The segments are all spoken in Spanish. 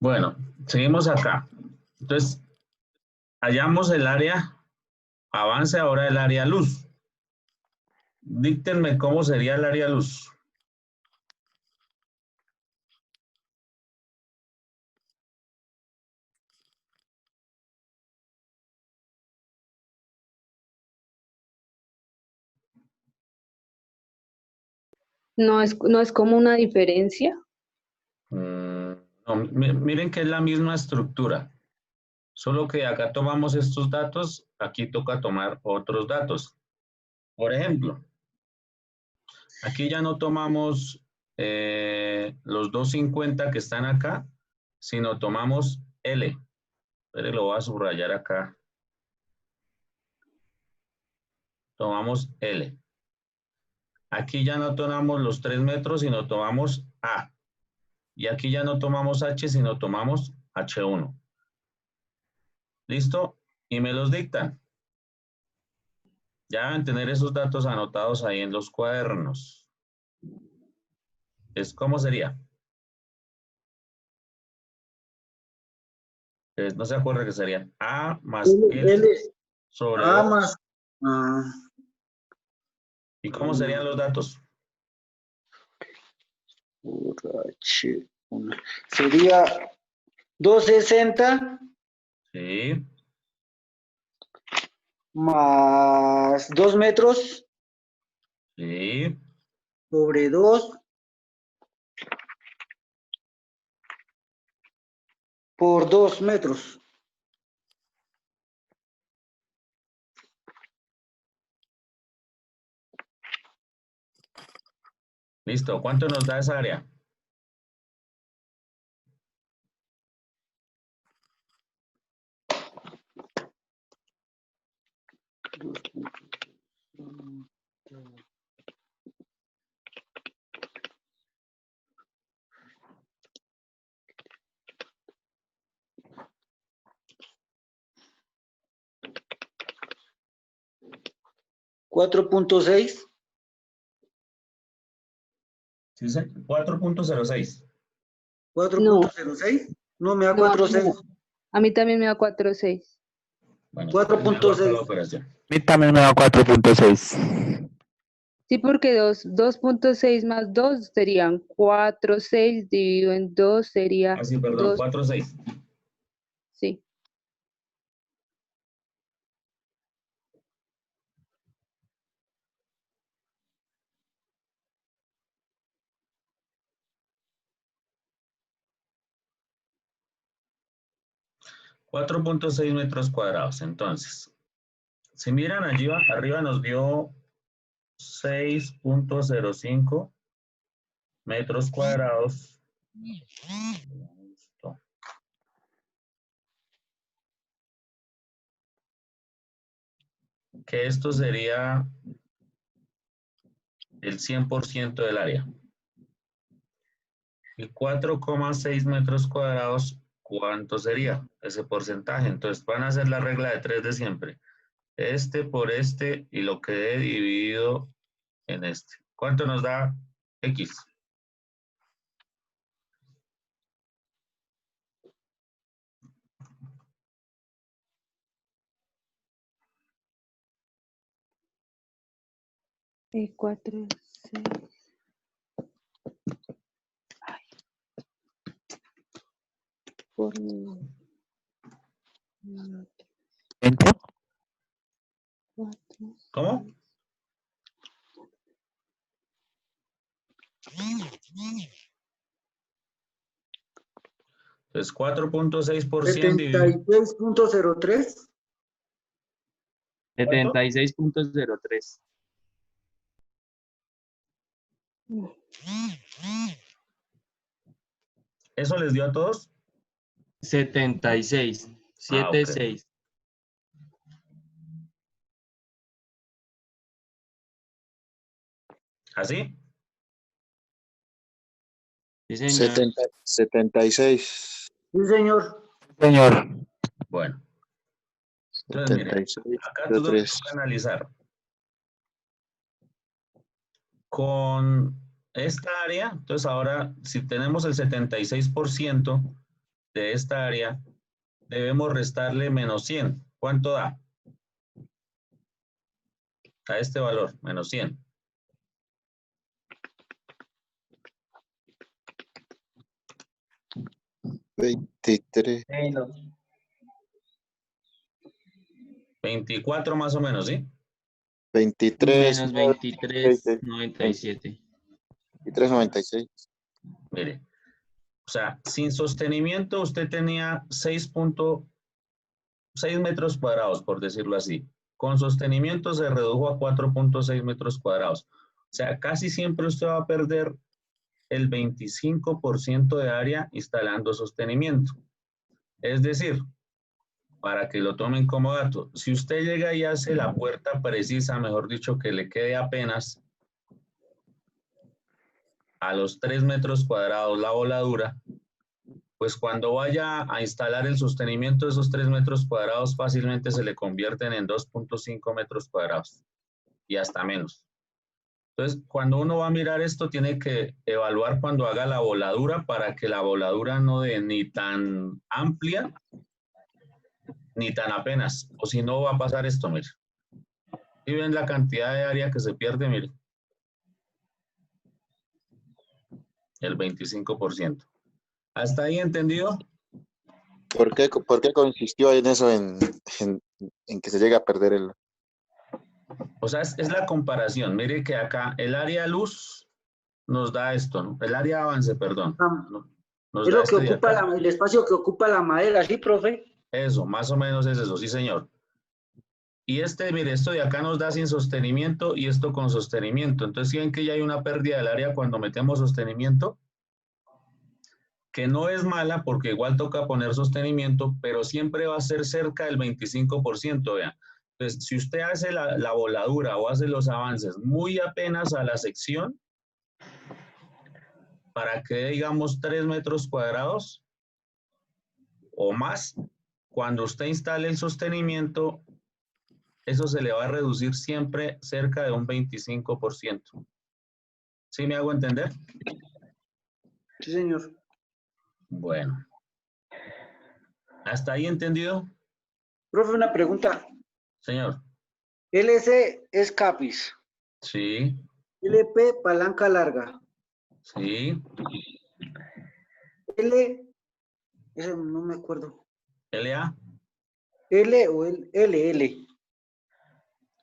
Bueno, seguimos acá. Entonces, hallamos el área, avance ahora el área luz. Díctenme cómo sería el área luz. No es como una diferencia. No, miren que es la misma estructura, solo que acá tomamos estos datos, aquí toca tomar otros datos. Por ejemplo, aquí ya no tomamos los 250 que están acá, sino tomamos L. Pero lo voy a subrayar acá. Tomamos L. Aquí ya no tomamos los 3 metros, sino tomamos A. Y aquí ya no tomamos H, sino tomamos H1. ¿Listo? Y me los dictan. Ya deben tener esos datos anotados ahí en los cuadernos. ¿Cómo sería? No se acuerda que sería A más L sobre A 2. más. ¿Y cómo serían los datos? Sería 260 Sí, más 2 metros sí. sobre 2 por 2 metros. Listo. ¿Cuánto nos da esa área? ¿4.6? Sí, 4.06. No, 4.06. No, me da no, 4.6. a mí también me da 4,6. Bueno, entonces me hago acá la 4.6. operación. A mí también me da 4.6. Sí, porque 2,6 más 2 serían 4,6 dividido en 2 sería Ah, sí, perdón, 2, 4.6. sí. $4.6 metros cuadrados. Entonces, si miran allí arriba nos dio 6.05 metros cuadrados. Listo. Que esto sería el 100% del área. Y 4,6 metros cuadrados, ¿cuánto sería ese porcentaje? Entonces van a hacer la regla de 3 de siempre. Este por este y lo que he dividido en este. ¿Cuánto nos da X? 4, 6. Por ¿20? 4. ¿Cómo? Entonces 4.6% dividido. 76.03. 76.03. ¿Eso les dio a todos? 76. Ah, ok. 76. ¿Así? Sí, señor. 76. Sí, señor. Señor. Bueno. Entonces, mire, 76. acá todo lo que 3. toca analizar. Con esta área, entonces ahora, si tenemos el 76% de esta área, debemos restarle menos 100. ¿Cuánto da? A este valor, menos 100. 23. 24 más o menos, ¿sí? 23. Menos 23.97. 23.96. Mire, o sea, sin sostenimiento usted tenía 6.6 metros cuadrados, por decirlo así. Con sostenimiento se redujo a 4.6 metros cuadrados. O sea, casi siempre usted va a perder el 25% de área instalando sostenimiento. Es decir, para que lo tomen como dato, si usted llega y hace la puerta precisa, mejor dicho, que le quede apenas a los 3 metros cuadrados la voladura, pues cuando vaya a instalar el sostenimiento de esos 3 metros cuadrados, fácilmente se le convierten en 2.5 metros cuadrados y hasta menos. Entonces, cuando uno va a mirar esto, tiene que evaluar cuando haga la voladura para que la voladura no dé ni tan amplia ni tan apenas, o si no va a pasar esto, mire. Si ven la cantidad de área que se pierde, mire, el 25%. ¿Hasta ahí entendido? ¿Por qué consistió en eso, en que se llega a perder el... O sea, es la comparación. Mire que acá el área luz nos da esto, ¿no? El área avance, perdón. Nos Es da lo que este de ocupa acá. el espacio que ocupa la madera, ¿sí, profe? Eso, más o menos es eso, sí, señor. Y este, mire, esto de acá nos da sin sostenimiento y esto con sostenimiento. Entonces, ¿sí ven que ya hay una pérdida del área cuando metemos sostenimiento? Que no es mala porque igual toca poner sostenimiento, pero siempre va a ser cerca del 25%, vean. Entonces, si usted hace la voladura o hace los avances muy apenas a la sección, para que digamos 3 metros cuadrados o más, cuando usted instale el sostenimiento, eso se le va a reducir siempre cerca de un 25%. ¿Sí me hago entender? Sí, señor. Bueno. ¿Hasta ahí entendido? Profe, una pregunta. Señor. LC es CAPIS. Sí. LP, palanca larga. Sí. L, ese no me acuerdo. LA. L o el LL.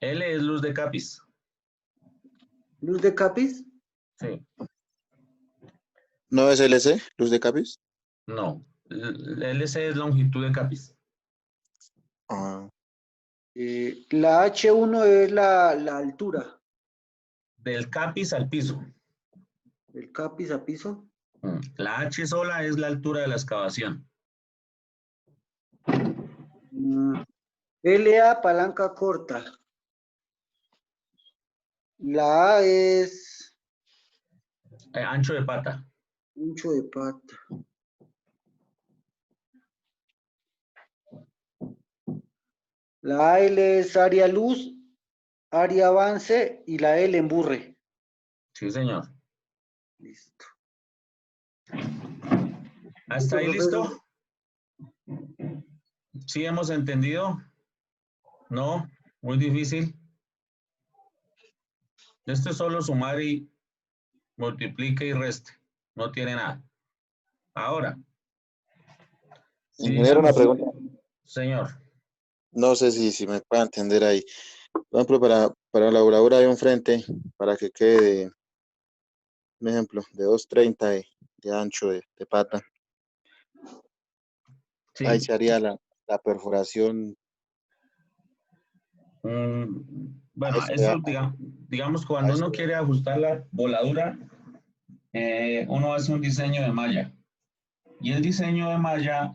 L es luz de Capis. ¿Luz de CAPIS? Sí. ¿No es LC, luz de Capis? No. LC es longitud de Capis. Ah. La H1 es la altura. Del Capis al piso. ¿El CAPIS a piso? La H sola es la altura de la excavación. LA, palanca corta. La A es Ancho de pata. ancho de pata. La AL es área luz, área avance y la L emburre. Sí, señor. Listo. ¿Hasta ahí profesor. listo? ¿Sí hemos entendido? ¿No? ¿Muy difícil? Esto es solo sumar y multiplique y reste. No tiene nada. Ahora, si Ingeniero, una digamos, pregunta. señor, No sé si me puede entender ahí. Por ejemplo, para la voladura de un frente, para que quede, un ejemplo, de 2.30 de ancho de pata, ahí sí, se haría la perforación. bueno, A ese, eso digamos a cuando uno ese- quiere ajustar la voladura, uno hace un diseño de malla. Y el diseño de malla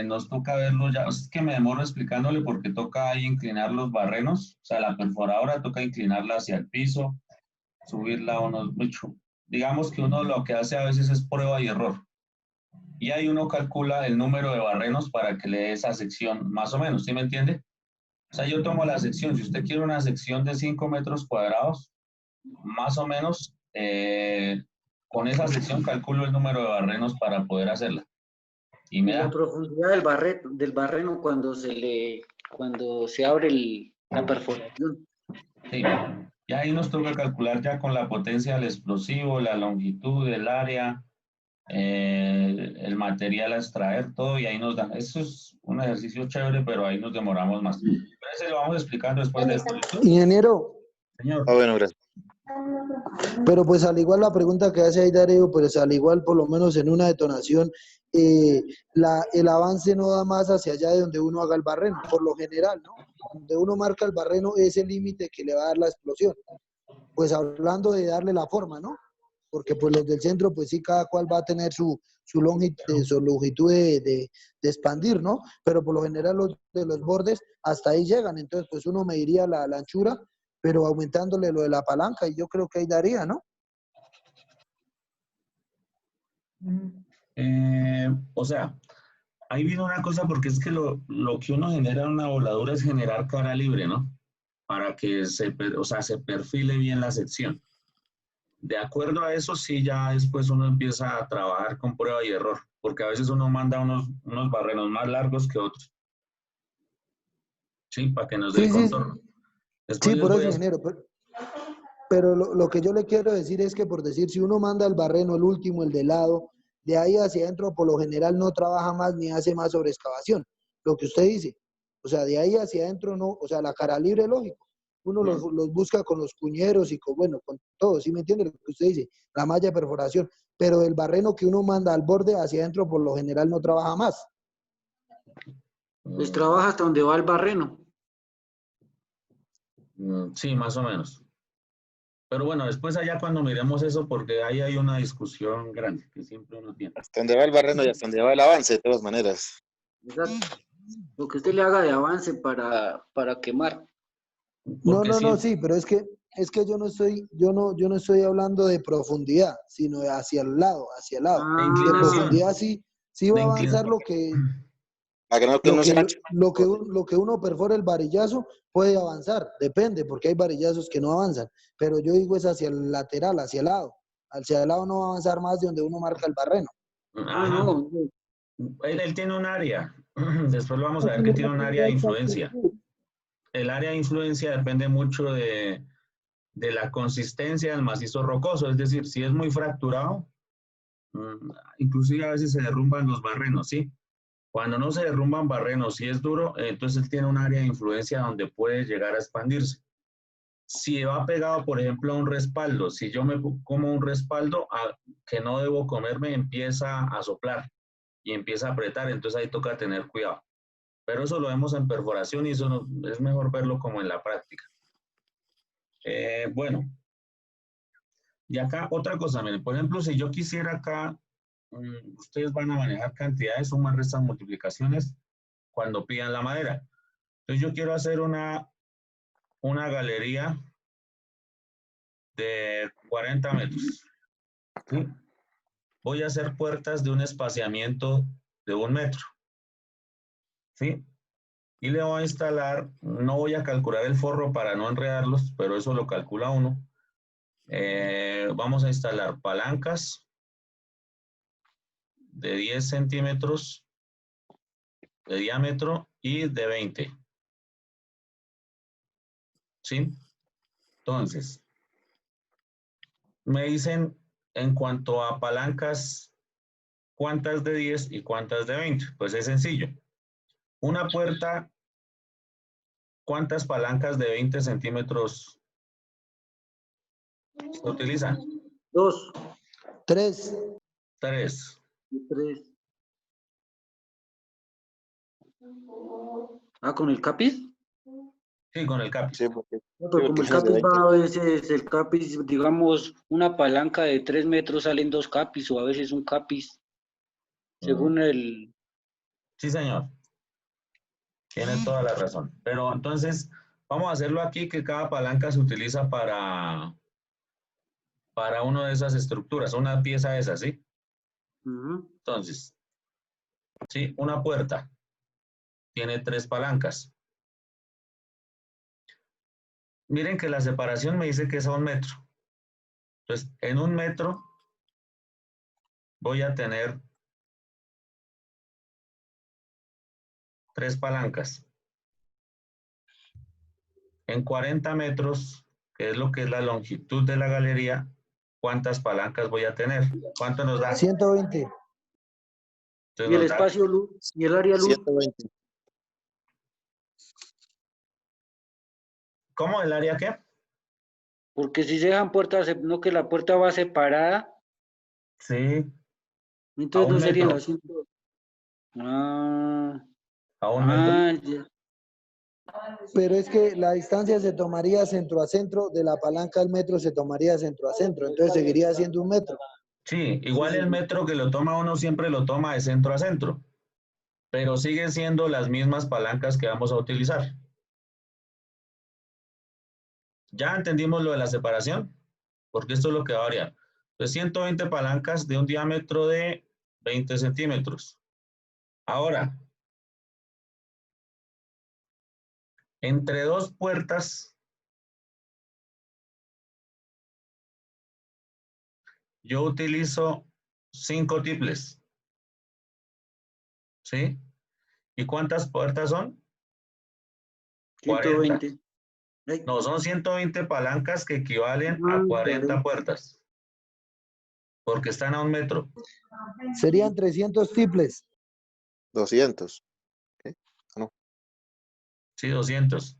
nos toca verlo ya, es que me demoro explicándole porque toca ahí inclinar los barrenos, o sea, la perforadora toca inclinarla hacia el piso, subirla unos mucho. Digamos que uno lo que hace a veces es prueba y error. Y ahí uno calcula el número de barrenos para que le dé esa sección, más o menos, ¿sí me entiende? O sea, yo tomo la sección, si usted quiere una sección de 5 metros cuadrados, más o menos, con esa sección calculo el número de barrenos para poder hacerla. Y me Y la da. profundidad del barreno cuando se abre la perforación. Sí. Y ahí nos toca calcular ya con la potencia del explosivo, la longitud, el área, el material a extraer, todo, y ahí nos dan. Eso es un ejercicio chévere, pero ahí nos demoramos más. Pero ese lo vamos explicando después de esto. Ingeniero, Señor, bueno, gracias. pero pues al igual la pregunta que hace ahí Darío, pues al igual por lo menos en una detonación, el avance no da más hacia allá de donde uno haga el barreno, por lo general, ¿no? Donde uno marca el barreno es el límite que le va a dar la explosión. Pues hablando de darle la forma, ¿no? Porque pues los del centro, pues sí, cada cual va a tener su longitud de expandir, ¿no? Pero por lo general los de los bordes hasta ahí llegan, entonces pues uno mediría la anchura, pero aumentándole lo de la palanca y yo creo que ahí daría, ¿no? o sea, ahí viene una cosa porque es que lo que uno genera en una voladura es generar cara libre, ¿no? Para que o sea, se perfile bien la sección. De acuerdo a eso, sí, ya después uno empieza a trabajar con prueba y error, porque a veces uno manda unos barrenos más largos que otros, ¿sí? Para que nos dé el Sí, sí, contorno. Después sí, les por voy eso, a... ingeniero. Pero lo que yo le quiero decir es que, por decir, si uno manda el barreno, el último, el de lado, de ahí hacia adentro, por lo general no trabaja más ni hace más sobre excavación. Lo que usted dice. O sea, de ahí hacia adentro no, o sea, la cara libre, lógico. Uno los busca con los cuñeros y con, bueno, con todo, ¿sí me entiende lo que usted dice? La malla de perforación. Pero el barreno que uno manda al borde hacia adentro, por lo general no trabaja más. Pues trabaja hasta donde va el barreno. Sí, más o menos. Pero bueno, después allá cuando miremos eso, porque ahí hay una discusión grande que siempre uno tiene. Hasta donde va el barreno y hasta donde va el avance, de todas maneras. Exacto. Lo que usted le haga de avance para quemar. No, Porque no, no, sí, sí, pero es que yo no estoy hablando de profundidad, sino de hacia el lado, hacia el lado. de De Ah, profundidad inclinación, sí va de a avanzar inclinación. Para que no, que lo no que, sea ancho. lo que uno perfora el varillazo puede avanzar, depende, porque hay varillazos que no avanzan, pero yo digo es hacia el lateral, hacia el lado. Hacia el lado no va a avanzar más de donde uno marca el barreno. Ajá. no. Él tiene un área. Después lo vamos a ver que tiene un área de influencia. El área de influencia depende mucho de la consistencia del macizo rocoso, es decir, si es muy fracturado, inclusive a veces se derrumban los barrenos, ¿sí? Cuando no se derrumban barrenos, si es duro, entonces él tiene un área de influencia donde puede llegar a expandirse. Si va pegado, por ejemplo, a un respaldo, si yo me como un respaldo que no debo comerme, empieza a soplar y empieza a apretar, entonces ahí toca tener cuidado. Pero eso lo vemos en perforación y eso es mejor verlo como en la práctica. Bueno, y acá otra cosa, miren, por ejemplo, si yo quisiera acá, ustedes van a manejar cantidades, sumas, restas, multiplicaciones cuando pidan la madera. Entonces yo quiero hacer una galería de 40 metros, ¿sí? Voy a hacer puertas de un espaciamiento de 1 metro, ¿sí? Y le voy a instalar, no voy a calcular el forro para no enredarlos, pero eso lo calcula uno. Vamos a instalar palancas de 10 centímetros de diámetro y de 20. ¿Sí? Entonces, me dicen en cuanto a palancas, cuántas de 10 y cuántas de 20. Pues es sencillo. Una puerta, ¿cuántas palancas de 20 centímetros se utilizan? 2, 3. 3. 3. Ah, ¿con el CAPIS? Sí, con el CAPIS. Sí, porque, No, pero como el más de CAPIS 20. va a veces, el CAPIS, digamos, una palanca de 3 metros salen 2 CAPIS o a veces un CAPIS, según el... Sí, señor. Tiene toda la razón. Pero entonces, vamos a hacerlo aquí, que cada palanca se utiliza para una de esas estructuras, una pieza de esas, ¿sí? Ujú. Entonces, sí, una puerta tiene 3 palancas. Miren que la separación me dice que es a 1 metro. Entonces, en 1 metro voy a tener 3 palancas. En 40 metros, que es lo que es la longitud de la galería, ¿cuántas palancas voy a tener? ¿Cuánto nos da? 120. Y Entonces el nos da, espacio luz, y el área luz, 120. ¿cómo el área qué? porque si se dejan puertas, no que la puerta va separada, Sí, a entonces 1 no serían metro, las 100. Ah, a 1 metro. ya. Pero es que la distancia se tomaría centro a centro, de la palanca al metro se tomaría centro a centro, entonces seguiría siendo 1 metro. Sí, igual el metro que lo toma uno siempre lo toma de centro a centro, pero siguen siendo las mismas palancas que vamos a utilizar. Ya entendimos lo de la separación, porque esto es lo que va a variar. Pues 120 palancas de un diámetro de 20 centímetros. Ahora, entre 2 puertas, yo utilizo 5 tiples. ¿Sí? ¿Y cuántas puertas son? 40. 120. Ay, No, son 120 palancas que equivalen a 40 puertas, porque están a 1 metro. Serían 300 triples. 200. ¿Qué? Ah, no. Sí, 200.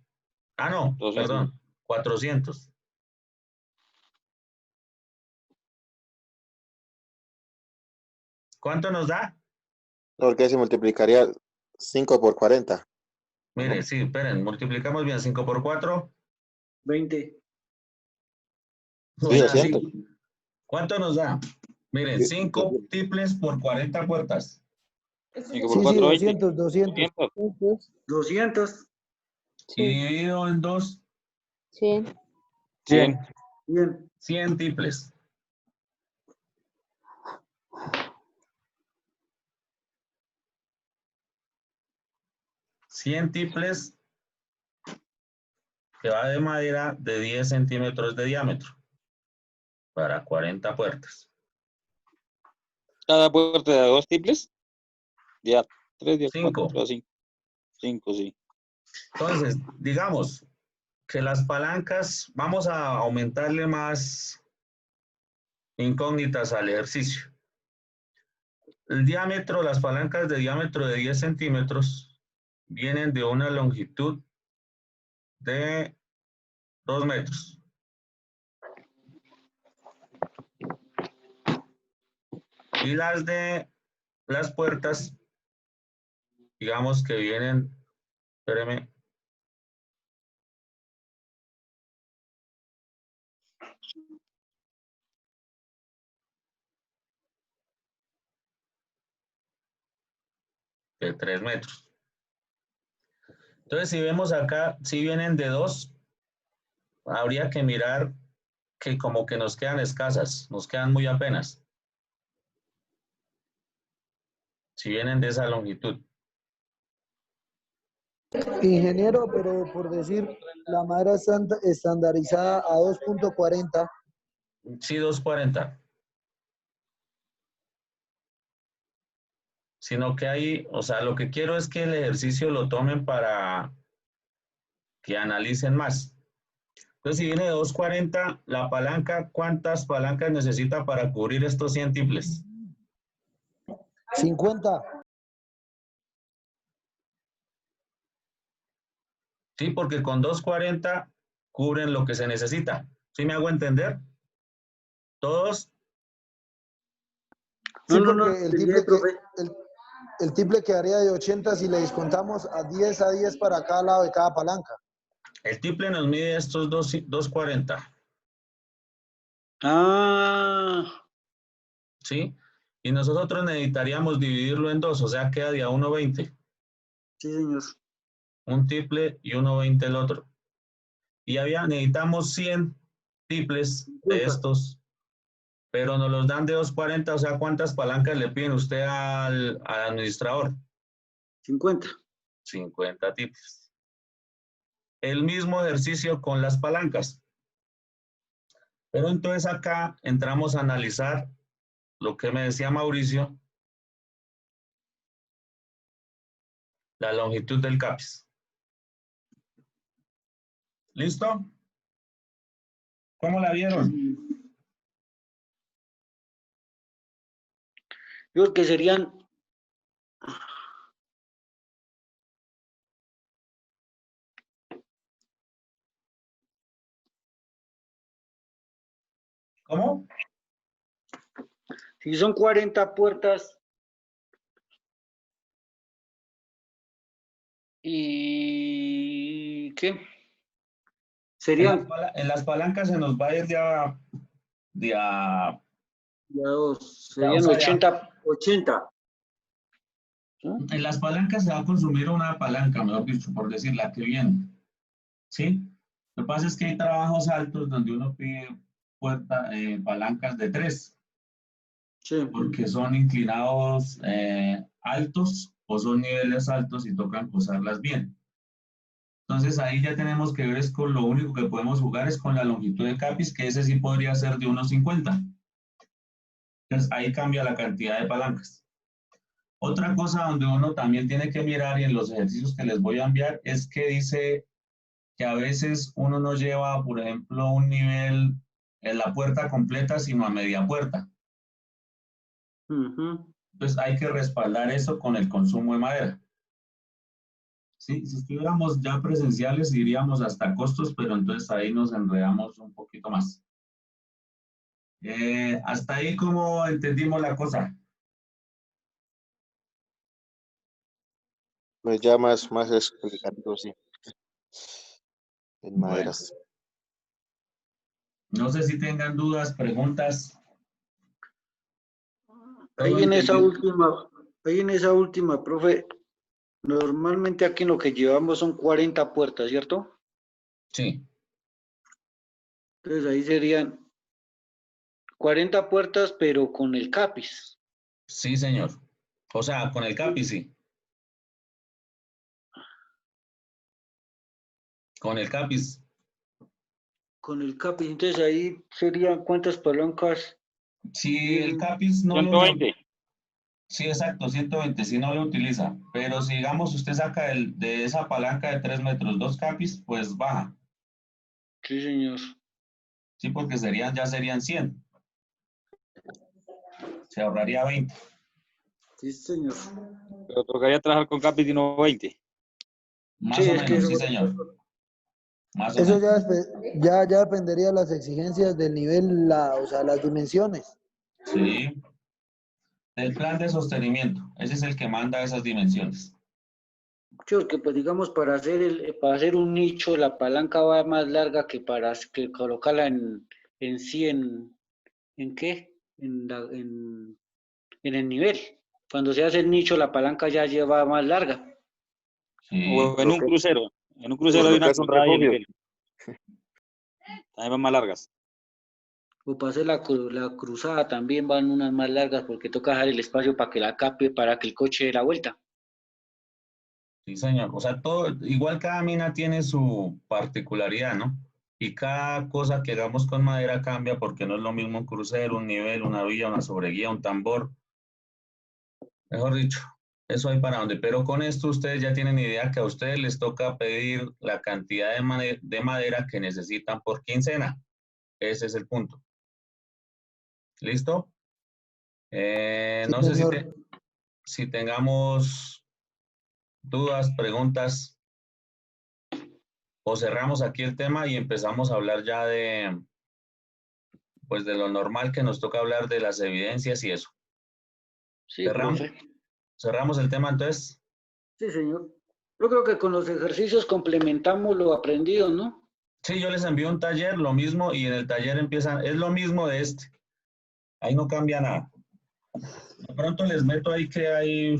Ah, no, 200. perdón, 400. ¿Cuánto nos da? Porque se multiplicaría 5 por 40. Mire, ¿no? sí, esperen, multiplicamos bien, 5 por 4. 20. O Sí, sea, sí. 200. ¿Cuánto nos da? Miren, Yo- 5 triples por 40 puertas. 5 Sí, por sí, 4, 20. 200, 200. 200. 200. Y Sí, dividido en 2, 100. 100. 100. 100 triples. $100 triples que va de madera de 10 centímetros de diámetro para 40 puertas. Cada puerta de 2 triples. Ya 3, ya 4, 5. 5. 5, sí. Entonces, digamos que las palancas, vamos a aumentarle más incógnitas al ejercicio. El diámetro, las palancas de diámetro de 10 centímetros vienen de una longitud de 2 metros. Y las de las puertas, digamos que vienen, espéreme, de 3 metros. Entonces, si vemos acá, si vienen de 2, habría que mirar que como que nos quedan escasas, nos quedan muy apenas. Si vienen de esa longitud. Ingeniero, pero por decir, la madera está estandarizada a 2.40. Sí, 240. Sino que hay, o sea, lo que quiero es que el ejercicio lo tomen para que analicen más. Entonces, si viene de 240, la palanca, ¿cuántas palancas necesita para cubrir estos 100 tiples? 50. Sí, porque con 240 cubren lo que se necesita. ¿Sí me hago entender? ¿Todos? Sí, No, porque entendí, profe. el tiple quedaría de 80 si le descontamos a 10 para cada lado de cada palanca. El tiple nos mide estos 240, Ah, ¿sí? Y nosotros necesitaríamos dividirlo en dos, o sea, queda de a 1.20. sí, señor. Un tiple y 1.20 el otro. Y necesitamos 100 tiples de 50. estos, pero nos los dan de 240, o sea, ¿cuántas palancas le piden usted al administrador? 50. 50 tiples. El mismo ejercicio con las palancas. Pero entonces acá entramos a analizar lo que me decía Mauricio, la longitud del CAPIS. ¿Listo? ¿Cómo la vieron? Yo creo que serían ¿Cómo? si son 40 puertas y ¿qué? Serían En las palancas se nos va a ir ya ya dos, o serían sea, 80. ¿Sí? en las palancas se va a consumir una palanca, mejor dicho, por decir la que viene. ¿Sí? Lo que pasa es que hay trabajos altos donde uno pide palancas de 3, Sí. porque son inclinados altos o son niveles altos y tocan posarlas bien. Entonces ahí ya tenemos que ver, es con lo único que podemos jugar es con la longitud de CAPIS, que ese sí podría ser de 1.50. Entonces ahí cambia la cantidad de palancas. Otra cosa donde uno también tiene que mirar, y en los ejercicios que les voy a enviar, es que dice que a veces uno no lleva, por ejemplo, un nivel en la puerta completa, sino a media puerta. Entonces hay que respaldar eso con el consumo de madera. Sí, si estuviéramos ya presenciales iríamos hasta costos, pero entonces ahí nos enredamos un poquito más. Hasta ahí como entendimos la cosa. Pues ya más explicando, sí, en Bueno, maderas. no sé si tengan dudas, preguntas. ¿Todo Ahí en esa entendido? última, profe, normalmente aquí lo que llevamos son 40 puertas, ¿cierto? Sí, Entonces ahí serían 40 puertas, pero con el CAPIS. sí, señor. O sea, con el CAPI, sí. Con el CAPIS. Con el CAPIS, entonces ahí serían cuántas palancas. Si el CAPIS no lo... 120. Sí, exacto, 120, si no lo utiliza. Pero si, digamos, usted saca de esa palanca de 3 metros 2 CAPIS, pues baja. Sí, señor. Sí, porque ya serían 100. Se ahorraría 20. Sí, señor. Pero tocaría trabajar con CAPIS de 120. Más Sí, o es que menos, sí, señor. Más o Eso menos. ya dependería de las exigencias del nivel, o sea, las dimensiones. Sí. Del plan de sostenimiento. Ese es el que manda esas dimensiones. Sí, porque pues digamos para hacer un nicho la palanca va más larga que colocarla en sí ¿en qué? En el nivel. Cuando se hace el nicho la palanca ya lleva más larga. Sí. O en un crucero. En un crucero Por hay lo que una es un cruzada y el refugio. nivel. También van más largas. O para hacer la cruzada también van unas más largas porque toca dejar el espacio para que la cape, para que el coche dé la vuelta. Sí, señor. O sea, todo, igual cada mina tiene su particularidad, ¿no? Y cada cosa que hagamos con madera cambia porque no es lo mismo un crucero, un nivel, una vía, una sobreguía, un tambor. Mejor dicho, Eso hay para dónde. Pero con esto ustedes ya tienen idea que a ustedes les toca pedir la cantidad de madera que necesitan por quincena. Ese es el punto. ¿Listo? Sí, No sé señor. si tengamos dudas, preguntas, o cerramos aquí el tema y empezamos a hablar ya de, pues, de lo normal que nos toca hablar de las evidencias y eso. Sí, ¿Cerramos? profe. ¿Cerramos el tema entonces? Sí, señor. Yo creo que con los ejercicios complementamos lo aprendido, ¿no? Sí, yo les envío un taller, lo mismo, y en el taller empiezan, es lo mismo de este. Ahí no cambia nada. De pronto les meto ahí que hay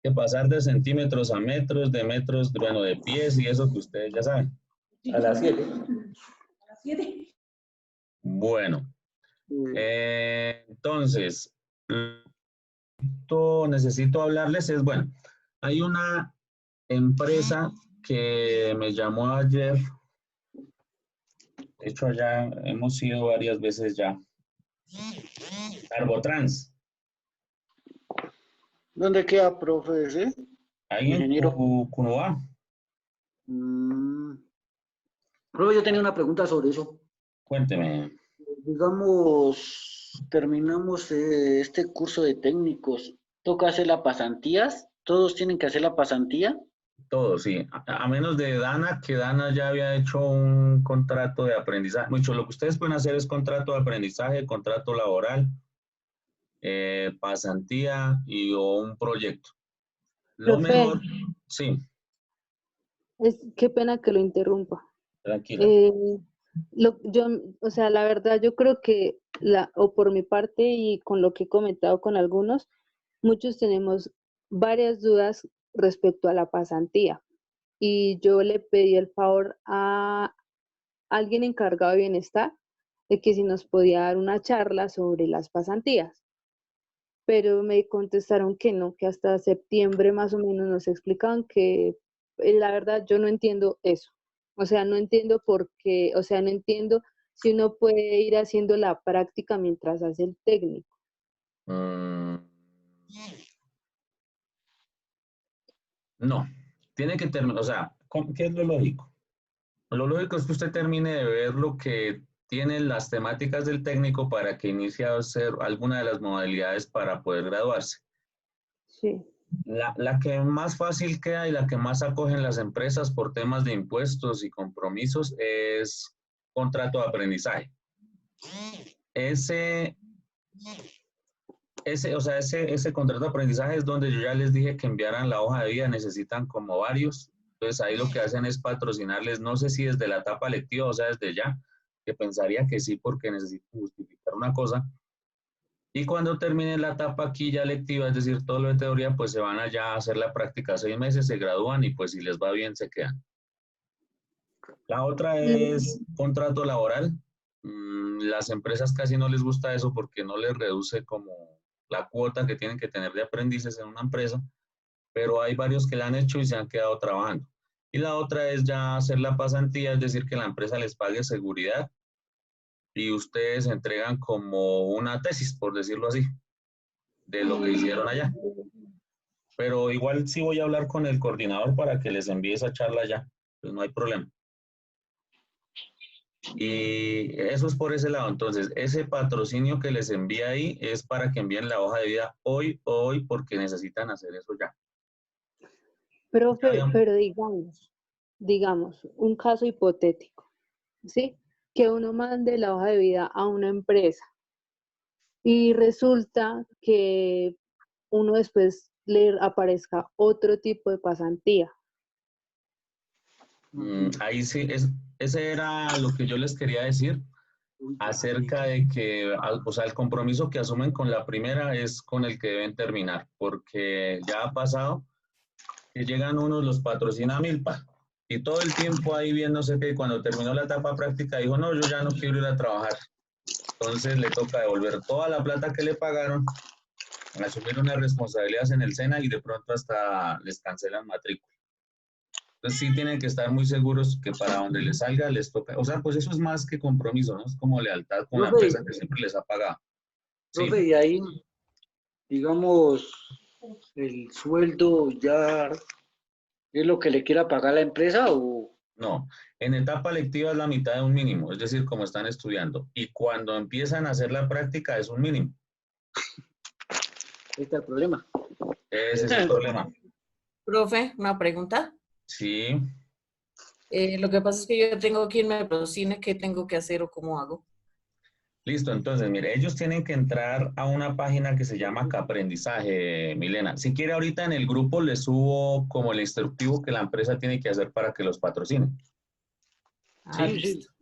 que pasar de centímetros a metros, de metros, bueno, de pies y eso que ustedes ya saben. A las 7. Bueno, entonces, necesito hablarles es, bueno, hay una empresa que me llamó ayer, de hecho allá hemos ido varias veces ya, Carbotrans, ¿Dónde queda, profe, ese? ahí en Ingeniero. Cunubá. Profe, yo tenía una pregunta sobre eso. Cuénteme. Digamos, terminamos este curso de técnicos. ¿Toca hacer las pasantías? ¿Todos tienen que hacer la pasantía? Todo, sí. A menos de Dana, que Dana ya había hecho un contrato de aprendizaje. Mucho, lo que ustedes pueden hacer es contrato de aprendizaje, contrato laboral, pasantía o un proyecto. Lo Profe, mejor, sí, qué pena que lo interrumpa. tranquila. Yo, o sea, la verdad, yo creo que, o por mi parte y con lo que he comentado con algunos, muchos tenemos varias dudas respecto a la pasantía. Y yo le pedí el favor a alguien encargado de bienestar de que si nos podía dar una charla sobre las pasantías. Pero me contestaron que no, que hasta septiembre más o menos nos explicaban que la verdad yo no entiendo eso. O sea, no entiendo por qué, o sea, no entiendo si uno puede ir haciendo la práctica mientras hace el técnico. No, tiene que terminar, o sea, ¿qué es lo lógico? Lo lógico es que usted termine de ver lo que tienen las temáticas del técnico para que inicie a hacer alguna de las modalidades para poder graduarse. Sí. La que más fácil queda y la que más acogen las empresas por temas de impuestos y compromisos es contrato de aprendizaje. Ese contrato de aprendizaje es donde yo ya les dije que enviaran la hoja de vida, necesitan como varios. Entonces ahí lo que hacen es patrocinarles, no sé si desde la etapa lectiva, o sea, desde ya, que pensaría que sí porque necesito justificar una cosa. Y cuando terminen la etapa aquí ya lectiva, es decir, todo lo de teoría, pues se van allá a hacer la práctica 6 meses, se gradúan y pues si les va bien se quedan. La otra es contrato laboral. Las empresas casi no les gusta eso porque no les reduce como la cuota que tienen que tener de aprendices en una empresa, pero hay varios que la han hecho y se han quedado trabajando. Y la otra es ya hacer la pasantía, es decir, que la empresa les pague seguridad y ustedes entregan como una tesis, por decirlo así, de lo que hicieron allá. Pero igual sí voy a hablar con el coordinador para que les envíe esa charla ya, pues no hay problema. Y eso es por ese lado. Entonces, ese patrocinio que les envía ahí es para que envíen la hoja de vida hoy, porque necesitan hacer eso ya. Profe, pero digamos, un caso hipotético, ¿sí? Que uno mande la hoja de vida a una empresa y resulta que uno después le aparezca otro tipo de pasantía. Ahí sí, ese era lo que yo les quería decir acerca de que, o sea, el compromiso que asumen con la primera es con el que deben terminar, porque ya ha pasado que llegan unos, los patrocina Milpa, y todo el tiempo ahí viéndose que cuando terminó la etapa práctica dijo, no, yo ya no quiero ir a trabajar. Entonces le toca devolver toda la plata que le pagaron, asumir unas responsabilidades en el SENA y de pronto hasta les cancelan matrícula. Entonces sí tienen que estar muy seguros que para donde les salga les toca, o sea, pues eso es más que compromiso, ¿no? Es como lealtad con la Profe, empresa que siempre les ha pagado. Sí, profe, y ahí, digamos, el sueldo ya es lo que le quiera pagar la empresa o No, en etapa lectiva es la mitad de un mínimo, es decir, como están estudiando. Y cuando empiezan a hacer la práctica es un mínimo. ahí está el problema. Ese es el problema. Profe, una pregunta. Sí, Lo que pasa es que yo tengo que irme a Procine, ¿qué tengo que hacer o cómo hago? listo. Entonces, mire, ellos tienen que entrar a una página que se llama Caprendizaje, Milena. Si quiere, ahorita en el grupo les subo como el instructivo que la empresa tiene que hacer para que los patrocinen. Ah, Sí, listo.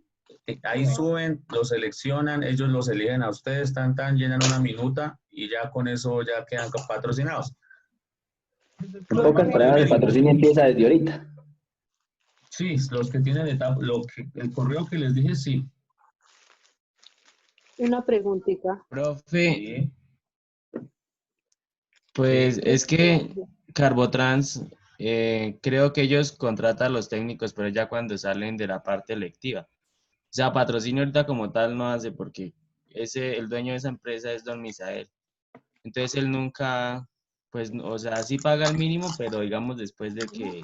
Ahí suben, lo seleccionan, ellos los eligen a ustedes, llenan una minuta y ya con eso ya quedan patrocinados. En pocas palabras, el patrocinio empieza desde ahorita. Sí, los que tienen etapa, el correo que les dije, sí. Una preguntita. Profe, Sí. pues es que Este, Carbotrans, creo que ellos contratan a los técnicos, pero ya cuando salen de la parte electiva. O sea, patrocinio ahorita como tal no hace porque el dueño de esa empresa es don Misael. Entonces él nunca, pues, o sea, sí paga el mínimo, pero digamos después de que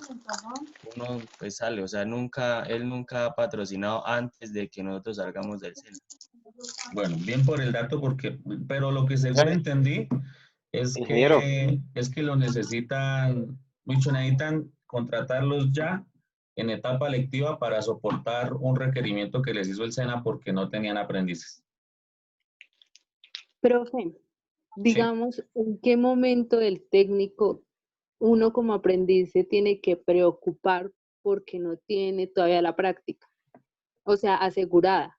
uno pues sale, o sea, él nunca ha patrocinado antes de que nosotros salgamos del SENA. Bueno, bien por el dato, pero lo que según entendí Ingeniero. es que lo necesitan contratarlos ya en etapa lectiva para soportar un requerimiento que les hizo el SENA porque no tenían aprendices. profe, digamos, ¿en qué momento el técnico, uno como aprendiz, se tiene que preocupar porque no tiene todavía la práctica? O sea, asegurada.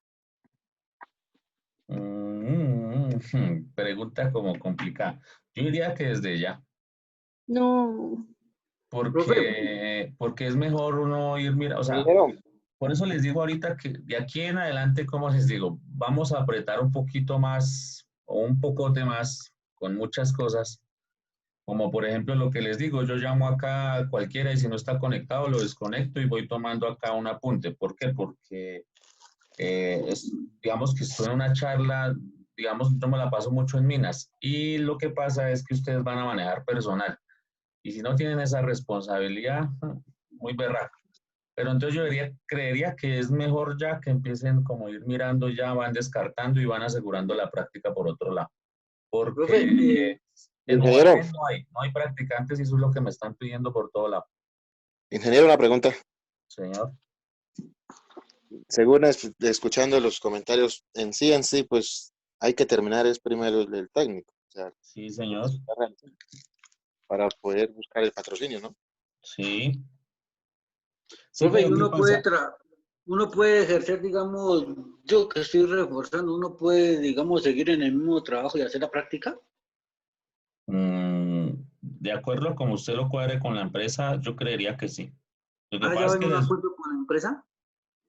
Pregunta como complicada. Yo diría que desde ya, No, Profe, porque es mejor uno ir, mira, o sea, Ingeniero. por eso les digo ahorita que de aquí en adelante, como les digo, vamos a apretar un poquito más o un pocote más con muchas cosas, como por ejemplo lo que les digo, yo llamo acá a cualquiera y si no está conectado lo desconecto y voy tomando acá un apunte. ¿Por qué? Porque digamos que estoy en una charla, digamos, yo me la paso mucho en minas y lo que pasa es que ustedes van a manejar personal y si no tienen esa responsabilidad, muy berraco. Pero entonces creería que es mejor ya que empiecen como a ir mirando, ya van descartando y van asegurando la práctica por otro lado. profe, Porque en Ingeniero. UAT no hay practicantes y eso es lo que me están pidiendo por todo lado. Ingeniero, una pregunta. Señor. Según escuchando los comentarios, en sí, pues hay que terminar es primero el técnico, o sea, Sí, señor. para poder buscar el patrocinio, ¿no? Sí. Sí, profe, y pero ¿qué pasa? uno puede ejercer, digamos, yo que estoy reforzando, uno puede, digamos, seguir en el mismo trabajo y hacer la práctica. De acuerdo a como usted lo cuadre con la empresa, yo creería que sí. Lo que Ah, pasa ya es ven que un acuerdo con la empresa.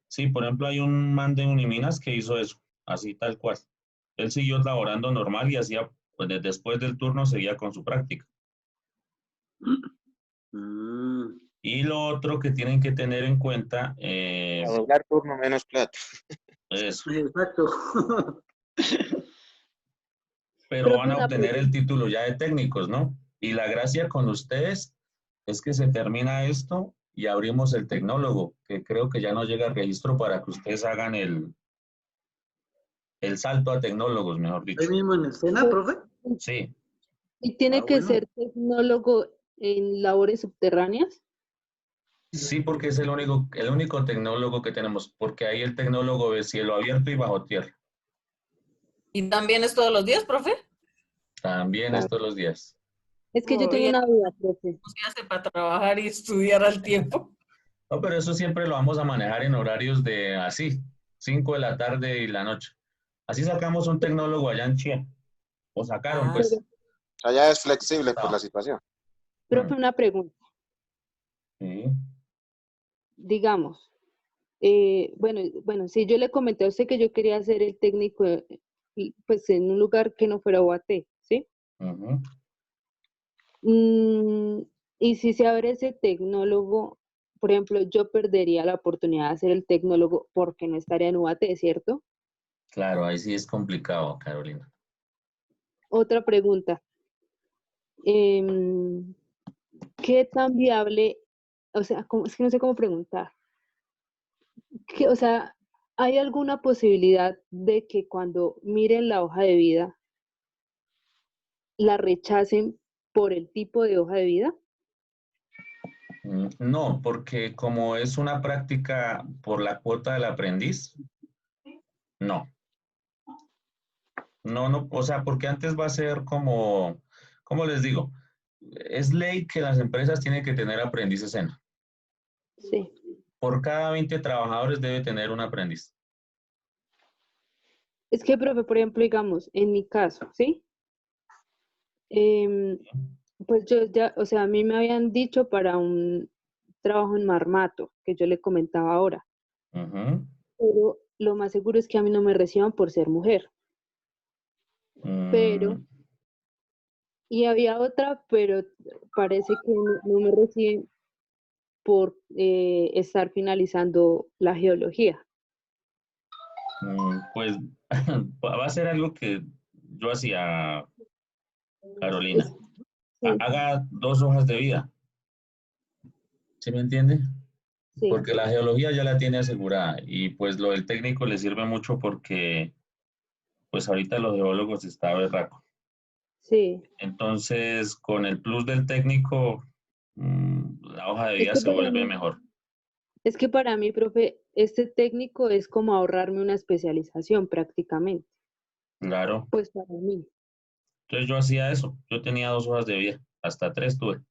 sí, por ejemplo, hay un man de Uniminas que hizo eso, así tal cual. Él siguió laborando normal y hacía, pues después del turno seguía con su práctica. Mm, Y lo otro que tienen que tener en cuenta, A doblar turno menos plata. eso, exacto. pero profe, van a una obtener el pregunta. título ya de técnicos, ¿no? Y la gracia con ustedes es que se termina esto y abrimos el tecnólogo, que creo que ya no llega al registro para que ustedes hagan el salto a tecnólogos, mejor Ahí dicho. mismo en el SENA, profe. Sí, ¿Y Ah, tiene que bueno. ser tecnólogo en labores subterráneas? sí, porque es el único tecnólogo que tenemos, porque ahí el tecnólogo ve cielo abierto y bajo tierra. ¿Y también es todos los días, profe? También es todos los días. Es que yo tengo Uy, una duda, profe. ¿cómo se hace para trabajar y estudiar al tiempo? No, pero eso siempre lo vamos a manejar en horarios de así, 5 de la tarde y la noche. Así sacamos un tecnólogo allá en Chía. O sacaron, Ah, pues. O sea, ya es flexible por la No. situación. Profe, una pregunta. Sí. Digamos, bueno, sí, yo le comenté a usted que yo quería hacer el técnico, pues en un lugar que no fuera UAT, ¿sí? Ujú. Mm, y si se abre ese tecnólogo, por ejemplo, yo perdería la oportunidad de hacer el tecnólogo porque no estaría en UAT, ¿cierto? Claro, ahí sí es complicado, Carolina. Otra pregunta. ¿qué tan viable, o sea, es que no sé cómo preguntar, o sea, ¿hay alguna posibilidad de que cuando miren la hoja de vida la rechacen por el tipo de hoja de vida? No, porque como es una práctica por la cuota del aprendiz, no. No, o sea, porque antes va a ser como, ¿cómo les digo? Es ley que las empresas tienen que tener aprendices en. Sí. Por cada 20 trabajadores debe tener un aprendiz. Es que, profe, por ejemplo, digamos, en mi caso, ¿sí? Pues yo ya, o sea, a mí me habían dicho para un trabajo en Marmato, que yo le comentaba ahora, Ujú. pero lo más seguro es que a mí no me reciban por ser mujer. Pero, Mm, y había otra, pero parece que no me reciben por estar finalizando la geología. pues va a ser algo que yo hacía, Carolina. Sí, Haga 2 hojas de vida. ¿Sí me entiende? sí, Porque la geología ya la tiene asegurada y pues lo del técnico le sirve mucho porque pues ahorita los geólogos está berraco. sí. Entonces, con el plus del técnico, la hoja de Es vida que se para vuelve mí, mejor. es que para mí, profe, este técnico es como ahorrarme una especialización prácticamente. Claro. Pues para mí. Entonces yo hacía eso. Yo tenía 2 hojas de vida, hasta 3 tuve.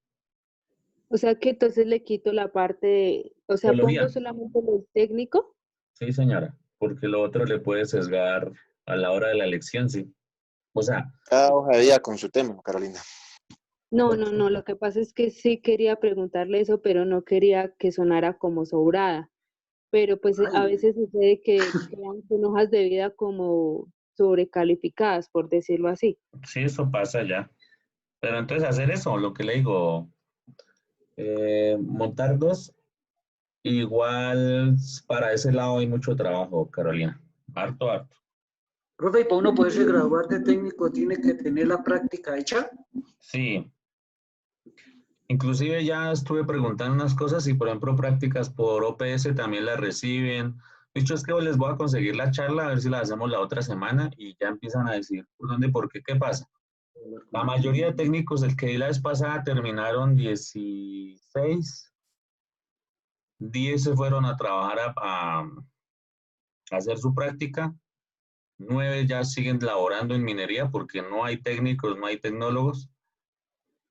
O sea que entonces le quito la parte de, o sea, pongo Geología. solamente el técnico. Sí, señora, porque lo otro le puede sesgar a la hora de la elección, sí. O sea, Cada hoja de vida con su tema, Carolina. No, lo que pasa es que sí quería preguntarle eso, pero no quería que sonara como sobrada. Pero pues a veces sucede que quedan con hojas de vida como sobrecalificadas, por decirlo así. sí, eso pasa ya. Pero entonces hacer eso, lo que le digo, montar 2, igual para ese lado hay mucho trabajo, Carolina. Harto, harto. Profe, y para uno poderse graduar de técnico tiene que tener la práctica hecha. Sí, inclusive ya estuve preguntando unas cosas y por ejemplo prácticas por OPS también las reciben. Dicho es que hoy les voy a conseguir la charla a ver si la hacemos la otra semana y ya empiezan a decir por dónde, por qué, qué pasa. La mayoría de técnicos, el que di la vez pasada, terminaron 16, 10 se fueron a trabajar a hacer su práctica, 9 ya siguen laborando en minería porque no hay técnicos, no hay tecnólogos.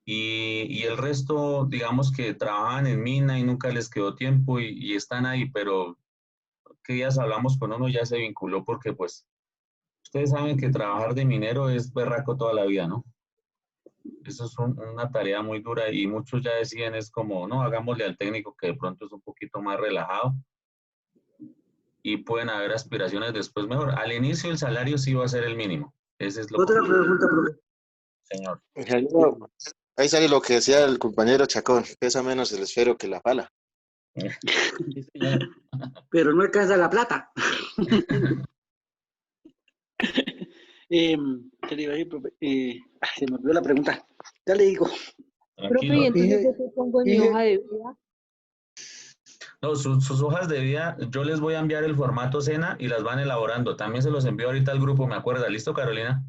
Y el resto, digamos que trabajan en mina y nunca les quedó tiempo y están ahí, pero qué días hablamos con uno ya se vinculó porque pues ustedes saben que trabajar de minero es berraco toda la vida, ¿no? Eso es una tarea muy dura y muchos ya deciden es como, no, hagámosle al técnico que de pronto es un poquito más relajado y pueden haber aspiraciones después mejor. Al inicio el salario sí va a ser el mínimo. Ese es lo Otra complicado, pregunta, profe. señor. Ahí sale lo que decía el compañero Chacón, pesa menos el esfero que la pala. Sí, señor. Pero no alcanza la plata. ¿Qué le iba a decir, profe? Se me olvidó la pregunta. Ya le digo. Profe, ¿y Tranquilo. entonces yo qué pongo en mi hoja de vida? No, sus hojas de vida, yo les voy a enviar el formato SENA y las van elaborando. También se los envío ahorita al grupo, me acuerda. ¿Listo, Carolina?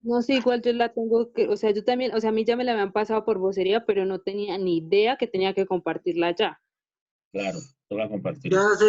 No sé, igual yo la tengo que, o sea, yo también, o sea, a mí ya me la habían pasado por vocería, pero no tenía ni idea que tenía que compartirla ya. Claro, te voy a compartir. Ya se